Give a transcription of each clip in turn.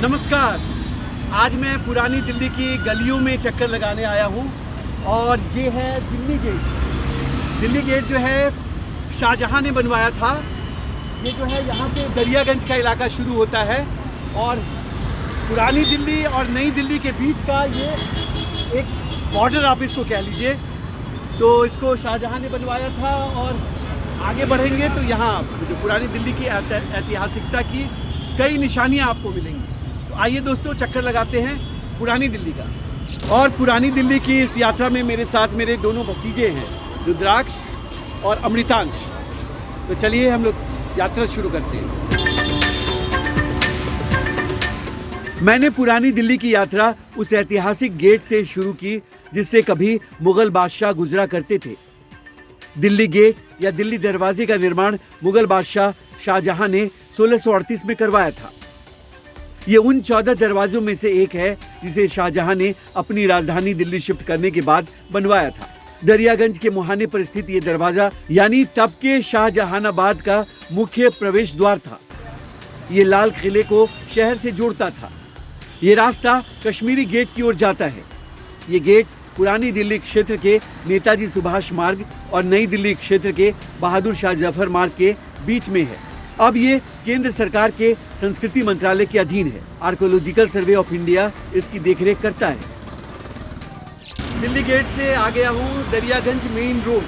नमस्कार। आज मैं पुरानी दिल्ली की गलियों में चक्कर लगाने आया हूँ और ये है दिल्ली गेट। दिल्ली गेट जो है शाहजहाँ ने बनवाया था। ये जो है यहाँ से दरियागंज का इलाका शुरू होता है और पुरानी दिल्ली और नई दिल्ली के बीच का ये एक बॉर्डर आप इसको कह लीजिए। तो इसको शाहजहाँ ने बनवाया था और आगे बढ़ेंगे तो यहाँ जो पुरानी दिल्ली की ऐतिहासिकता की कई निशानियाँ आपको मिलेंगी। तो आइए दोस्तों चक्कर लगाते हैं पुरानी दिल्ली का। और पुरानी दिल्ली की इस यात्रा में मेरे साथ मेरे दोनों भतीजे हैं, रुद्राक्ष और अमृतांश। तो चलिए हम लोग यात्रा शुरू करते हैं। मैंने पुरानी दिल्ली की यात्रा उस ऐतिहासिक गेट से शुरू की जिससे कभी मुगल बादशाह गुजरा करते थे। दिल्ली गेट या दिल्ली दरवाजे का निर्माण मुगल बादशाह शाहजहां ने 1638 में करवाया था। ये उन 14 दरवाजों में से एक है जिसे शाहजहां ने अपनी राजधानी दिल्ली शिफ्ट करने के बाद बनवाया था। दरियागंज के मुहाने पर स्थित ये दरवाजा यानी तब के शाहजहानाबाद का मुख्य प्रवेश द्वार था। ये लाल किले को शहर से जोड़ता था। ये रास्ता कश्मीरी गेट की ओर जाता है। ये गेट पुरानी दिल्ली क्षेत्र के नेताजी सुभाष मार्ग और नई दिल्ली क्षेत्र के बहादुर शाह जफर मार्ग के बीच में है। अब ये केंद्र सरकार के संस्कृति मंत्रालय के अधीन है। आर्कियोलॉजिकल सर्वे ऑफ इंडिया इसकी देखरेख करता है। दिल्ली गेट से आ गया हूँ दरियागंज मेन रोड।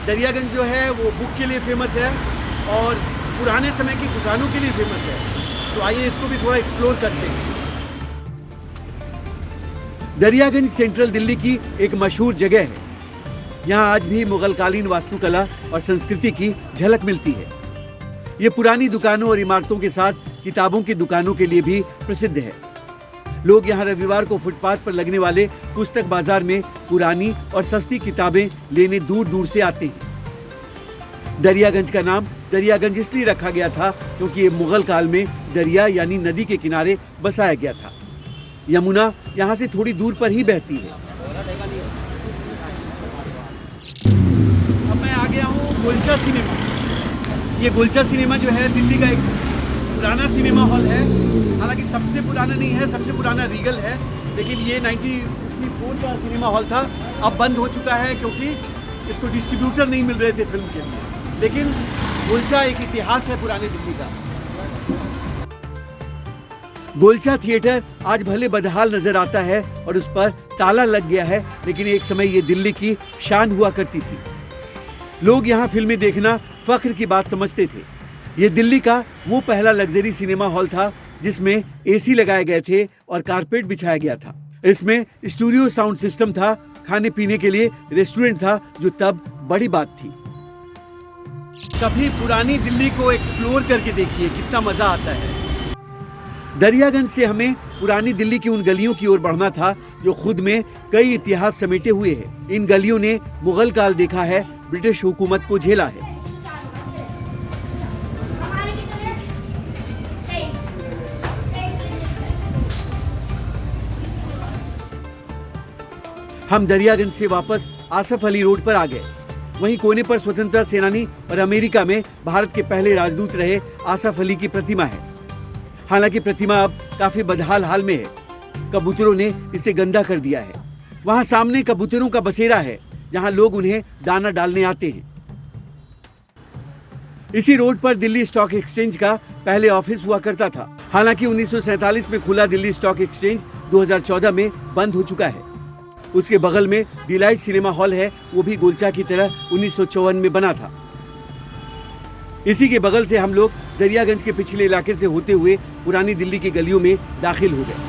दरियागंज जो है वो बुक के लिए फेमस है और पुराने समय की दुकानों के लिए फेमस है। तो आइए इसको भी थोड़ा एक्सप्लोर करते हैं। दरियागंज सेंट्रल दिल्ली की एक मशहूर जगह है। यहाँ आज भी मुगलकालीन वास्तुकला और संस्कृति की झलक मिलती है। ये पुरानी दुकानों और इमारतों के साथ किताबों की दुकानों के लिए भी प्रसिद्ध है। लोग यहाँ रविवार को फुटपाथ पर लगने वाले पुस्तक बाजार में पुरानी और सस्ती किताबें लेने दूर दूर से आते हैं। दरियागंज का नाम दरियागंज इसलिए रखा गया था क्योंकि ये मुगल काल में दरिया यानी नदी के किनारे बसाया गया था। यमुना यहाँ से थोड़ी दूर पर ही बहती है। अब मैं आ गया हूँ गुलचा सिनेमा। ये गुलचा सिनेमा जो है दिल्ली का एक पुराना सिनेमा हॉल है। हालांकि सबसे पुराना नहीं है, सबसे पुराना रीगल है, लेकिन ये 1954 का सिनेमा हॉल था। अब बंद हो चुका है क्योंकि इसको डिस्ट्रीब्यूटर नहीं मिल रहे थे फिल्म के लिए। लेकिन गुलचा एक इतिहास है पुरानी दिल्ली का। गुलचा थिएटर आज भले बदहाल नजर आता है और उस पर ताला लग गया है, लेकिन एक समय ये दिल्ली की शान हुआ करती थी। लोग यहाँ फिल्में देखना फख्र की बात समझते थे। ये दिल्ली का वो पहला लग्जरी सिनेमा हॉल था जिसमें एसी लगाए गए थे और कारपेट बिछाया गया था। इसमें स्टूडियो साउंड सिस्टम था। खाने पीने के लिए रेस्टोरेंट था जो तब बड़ी बात थी। कभी पुरानी दिल्ली को एक्सप्लोर करके देखिए, कितना मजा आता है। दरियागंज से हमें पुरानी दिल्ली की उन गलियों की ओर बढ़ना था जो खुद में कई इतिहास समेटे हुए हैं। इन गलियों ने मुगल काल देखा है, ब्रिटिश हुकूमत को झेला है। हम दरियागंज से वापस आसफ अली रोड पर आ गए। वहीं कोने पर स्वतंत्रता सेनानी और अमेरिका में भारत के पहले राजदूत रहे आसफ अली की प्रतिमा है। हालांकि प्रतिमा अब काफी बदहाल हाल में है। कबूतरों ने इसे गंदा कर दिया है। वहां सामने कबूतरों का बसेरा है जहां लोग उन्हें दाना डालने आते हैं। इसी रोड पर दिल्ली स्टॉक एक्सचेंज का पहले ऑफिस हुआ करता था। हालांकि 1947 में खुला दिल्ली स्टॉक एक्सचेंज 2014 में बंद हो चुका है। उसके बगल में डिलाइट सिनेमा हॉल है, वो भी गोलचा की तरह 1954 में बना था। इसी के बगल से हम लोग दरियागंज के पिछले इलाके से होते हुए पुरानी दिल्ली की गलियों में दाखिल हो गए।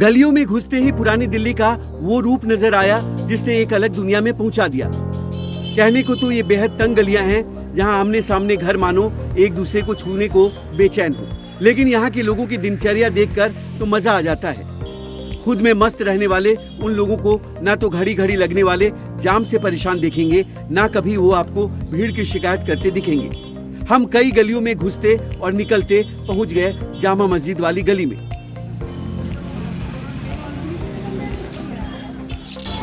गलियों में घुसते ही पुरानी दिल्ली का वो रूप नजर आया जिसने एक अलग दुनिया में पहुंचा दिया। कहने को तो ये बेहद तंग गलियां हैं जहां आमने सामने घर मानो एक दूसरे को छूने को बेचैन हो, लेकिन यहाँ के लोगों की दिनचर्या देखकर तो मजा आ जाता है। खुद में मस्त रहने वाले उन लोगों को ना तो घड़ी घड़ी लगने वाले जाम से परेशान देखेंगे, ना कभी वो आपको भीड़ की शिकायत करते दिखेंगे। हम कई गलियों में घुसते और निकलते पहुंच गए जामा मस्जिद वाली गली में।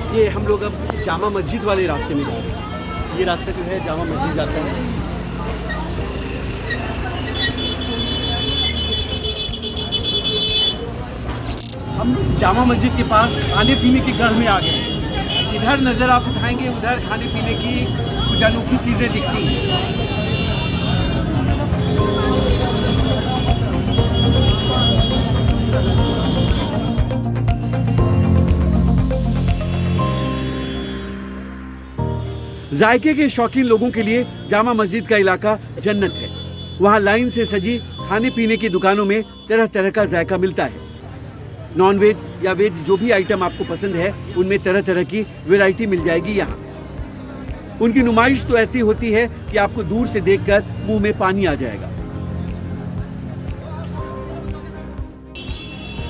ये हम लोग अब जामा मस्जिद वाले रास्ते में जा रहे हैं। ये रास्ता जो है जामा मस्जिद जाता है। हम जामा मस्जिद के पास खाने पीने के गढ़ में आ गए हैं। जिधर नज़र आप उठाएंगे उधर खाने पीने की कुछ अनोखी चीज़ें दिखती हैं। जायके के शौकीन लोगों के लिए जामा मस्जिद का इलाका जन्नत है। वहाँ लाइन से सजी खाने पीने की दुकानों में तरह तरह का जायका मिलता है। नॉन वेज या वेज जो भी आइटम आपको पसंद है उनमें तरह तरह की वैरायटी मिल जाएगी यहाँ। उनकी नुमाइश तो ऐसी होती है कि आपको दूर से देखकर मुंह में पानी आ जाएगा।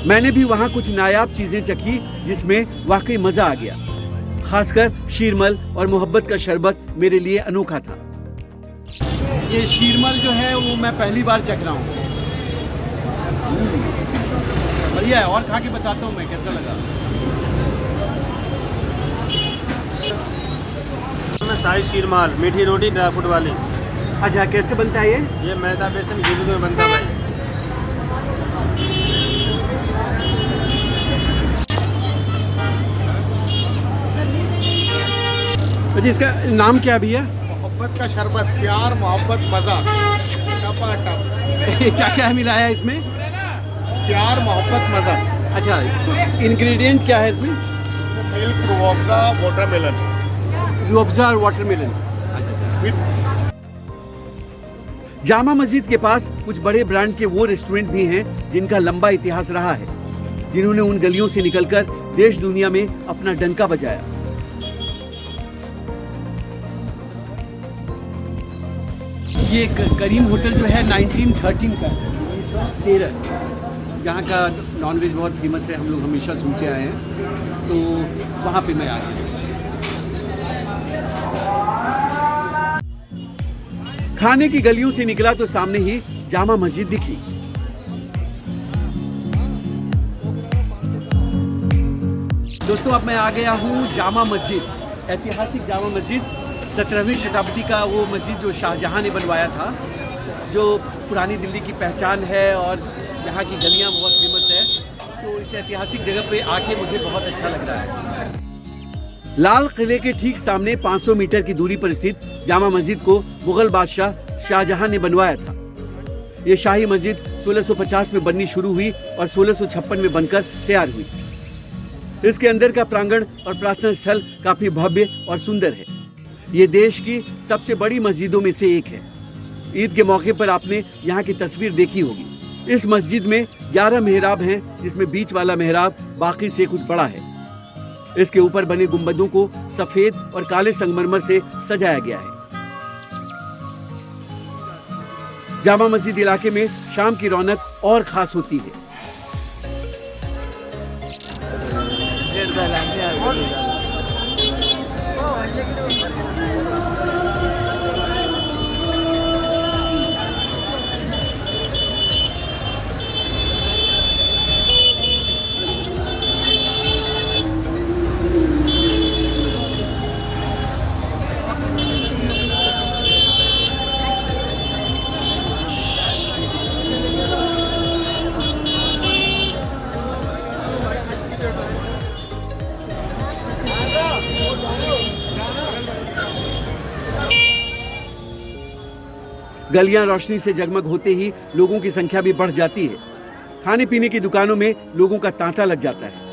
मैंने भी वहाँ कुछ नायाब चीजें चखी जिसमें वाकई मजा आ गया। खासकर शीरमल और मोहब्बत का शरबत मेरे लिए अनोखा था। ये शीरमल जो है वो मैं पहली बार चख रहा हूँ। बढ़िया है, और खा के बताता हूँ मैं कैसा लगा। शाही शीरमाल, मीठी रोटी ड्राई फ्रूट वाली। अच्छा, कैसे बनता है ये मैदा बेसन घी में बनता है भाई। अच्छा, इसका नाम क्या भैया? मोहब्बत का शरबत, प्यार मोहब्बत मजा टपाटप। क्या क्या मिलाया है इसमें? प्यार मोहब्बत मजा। अच्छा, इंग्रेडिएंट क्या है इसमें? Milk, Rooh Afza, watermelon. रूअफ़ज़ा और वाटरमेलन। जामा मस्जिद के पास कुछ बड़े ब्रांड के वो रेस्टोरेंट भी हैं जिनका लंबा इतिहास रहा है, जिन्होंने उन गलियों से निकलकर देश दुनिया में अपना डंका बजाया। ये करीम होटल जो है 1913 का है, 1913, जहाँ का नॉनवेज बहुत फेमस है, हम लोग हमेशा सुनते आए हैं, तो वहाँ पे मैं आ गया। खाने की गलियों से निकला तो सामने ही जामा मस्जिद दिखी। दोस्तों, अब मैं आ गया हूँ जामा मस्जिद, ऐतिहासिक जामा मस्जिद। 17वीं शताब्दी का वो मस्जिद जो शाहजहां ने बनवाया था, जो पुरानी दिल्ली की पहचान है और यहाँ की गलियाँ बहुत फेमस है। तो इस ऐतिहासिक जगह पे आके मुझे बहुत अच्छा लग रहा है। लाल किले के ठीक सामने 500 मीटर की दूरी पर स्थित जामा मस्जिद को मुगल बादशाह शाहजहां ने बनवाया था। ये शाही मस्जिद 1650 में बननी शुरू हुई और 1656 में बनकर तैयार हुई। इसके अंदर का प्रांगण और प्रार्थना स्थल काफी भव्य और सुंदर है। ये देश की सबसे बड़ी मस्जिदों में से एक है। ईद के मौके पर आपने यहाँ की तस्वीर देखी होगी। इस मस्जिद में 11 मेहराब हैं, जिसमें बीच वाला मेहराब बाकी से कुछ बड़ा है। इसके ऊपर बने गुंबदों को सफेद और काले संगमरमर से सजाया गया है। जामा मस्जिद इलाके में शाम की रौनक और खास होती है। गलियां रोशनी से जगमग होते ही लोगों की संख्या भी बढ़ जाती है। खाने पीने की दुकानों में लोगों का तांता लग जाता है।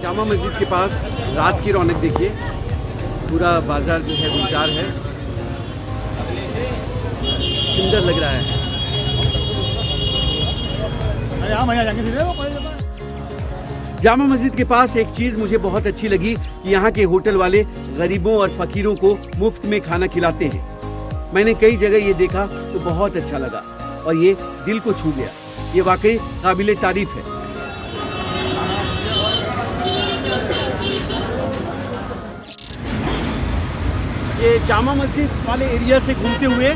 जामा मस्जिद के पास रात की रौनक देखिए, पूरा बाजार जो है गुलजार है, सुंदर लग रहा है। जामा मस्जिद के पास एक चीज मुझे बहुत अच्छी लगी कि यहाँ के होटल वाले गरीबों और फकीरों को मुफ्त में खाना खिलाते हैं। मैंने कई जगह ये देखा तो बहुत अच्छा लगा और ये दिल को छू गया। ये वाकई काबिले तारीफ है। ये जामा मस्जिद वाले एरिया से घूमते हुए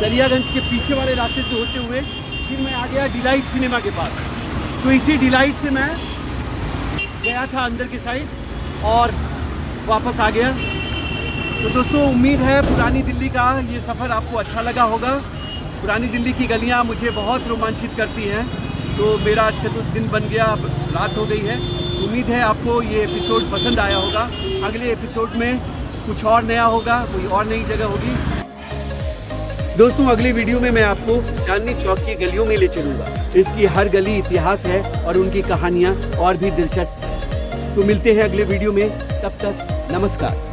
दरियागंज के पीछे वाले रास्ते से होते हुए फिर मैं आ गया डिलाइट सिनेमा के पास। तो इसी डिलाइट से मैं गया था अंदर की साइड और वापस आ गया। तो दोस्तों, उम्मीद है पुरानी दिल्ली का ये सफ़र आपको अच्छा लगा होगा। पुरानी दिल्ली की गलियां मुझे बहुत रोमांचित करती हैं। तो मेरा आज का तो दिन बन गया, अब रात हो गई है। उम्मीद है आपको ये एपिसोड पसंद आया होगा। अगले एपिसोड में कुछ और नया होगा, कोई और नई जगह होगी। दोस्तों, अगले वीडियो में मैं आपको चांदनी चौक की गलियों में ले चलूंगा। इसकी हर गली इतिहास है और उनकी कहानियां और भी दिलचस्प। तो मिलते हैं अगले वीडियो में, तब तक नमस्कार।